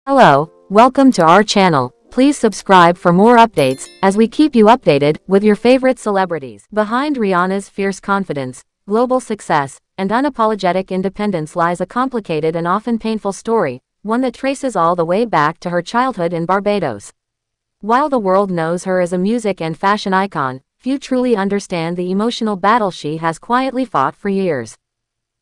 Hello, welcome to our channel. Please subscribe for more updates, as we keep you updated with your favorite celebrities. Behind Rihanna's fierce confidence, global success, and unapologetic independence lies a complicated and often painful story, one that traces all the way back to her childhood in Barbados. While the world knows her as a music and fashion icon, few truly understand the emotional battle she has quietly fought for years.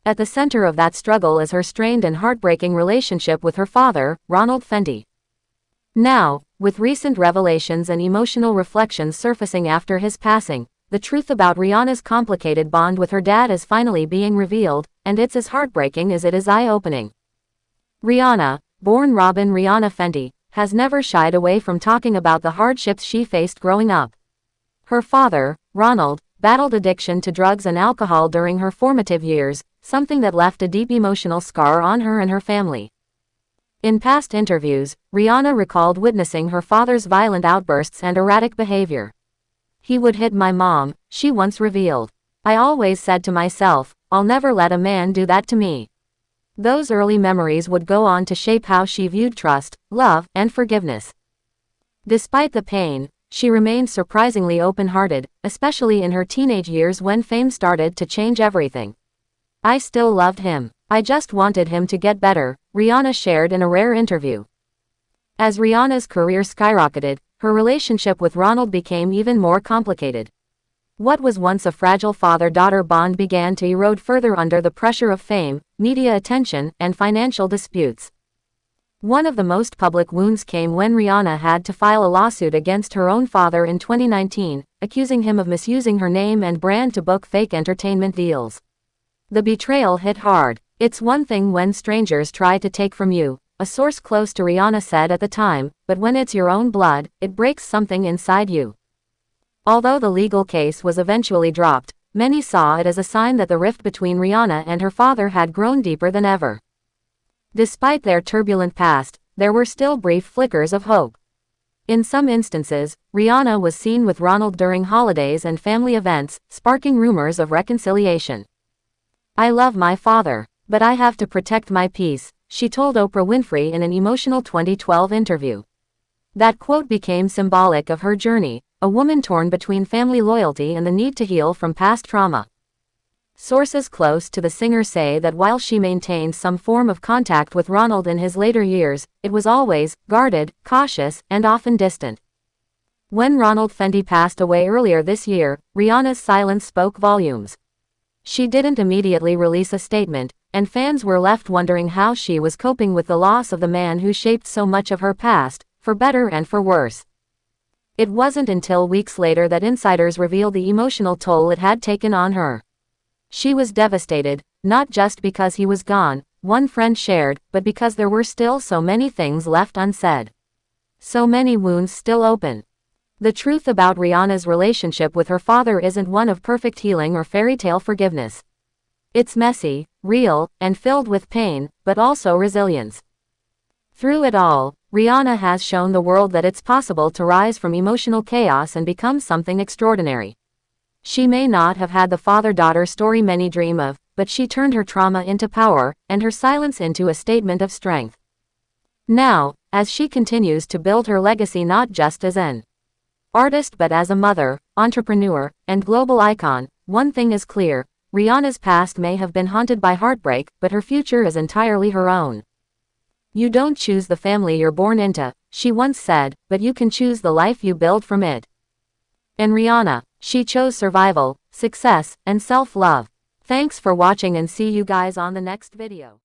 At the center of that struggle is her strained and heartbreaking relationship with her father, Ronald Fenty. Now, with recent revelations and emotional reflections surfacing after his passing, the truth about Rihanna's complicated bond with her dad is finally being revealed, and it's as heartbreaking as it is eye-opening. Rihanna, born Robyn Rihanna Fenty, has never shied away from talking about the hardships she faced growing up. Her father, Ronald, battled addiction to drugs and alcohol during her formative years, something that left a deep emotional scar on her and her family. In past interviews, Rihanna recalled witnessing her father's violent outbursts and erratic behavior. "He would hit my mom," she once revealed. "I always said to myself, I'll never let a man do that to me." Those early memories would go on to shape how she viewed trust, love, and forgiveness. Despite the pain, she remained surprisingly open-hearted, especially in her teenage years when fame started to change everything. "I still loved him. I just wanted him to get better," Rihanna shared in a rare interview. As Rihanna's career skyrocketed, her relationship with Ronald became even more complicated. What was once a fragile father-daughter bond began to erode further under the pressure of fame, media attention, and financial disputes. One of the most public wounds came when Rihanna had to file a lawsuit against her own father in 2019, accusing him of misusing her name and brand to book fake entertainment deals. The betrayal hit hard. "It's one thing when strangers try to take from you," a source close to Rihanna said at the time, "but when it's your own blood, it breaks something inside you." Although the legal case was eventually dropped, many saw it as a sign that the rift between Rihanna and her father had grown deeper than ever. Despite their turbulent past, there were still brief flickers of hope. In some instances, Rihanna was seen with Ronald during holidays and family events, sparking rumors of reconciliation. "I love my father, but I have to protect my peace," she told Oprah Winfrey in an emotional 2012 interview. That quote became symbolic of her journey, a woman torn between family loyalty and the need to heal from past trauma. Sources close to the singer say that while she maintained some form of contact with Ronald in his later years, it was always guarded, cautious, and often distant. When Ronald Fenty passed away earlier this year, Rihanna's silence spoke volumes. She didn't immediately release a statement, and fans were left wondering how she was coping with the loss of the man who shaped so much of her past, for better and for worse. It wasn't until weeks later that insiders revealed the emotional toll it had taken on her. She was devastated, not just because he was gone, one friend shared, but because there were still so many things left unsaid. So many wounds still open. The truth about Rihanna's relationship with her father isn't one of perfect healing or fairy tale forgiveness. It's messy, real, and filled with pain, but also resilience. Through it all, Rihanna has shown the world that it's possible to rise from emotional chaos and become something extraordinary. She may not have had the father-daughter story many dream of, but she turned her trauma into power, and her silence into a statement of strength. Now, as she continues to build her legacy not just as an artist but as a mother, entrepreneur, and global icon, one thing is clear: Rihanna's past may have been haunted by heartbreak, but her future is entirely her own. "You don't choose the family you're born into," she once said, "but you can choose the life you build from it." And Rihanna, she chose survival, success, and self-love. Thanks for watching and see you guys on the next video.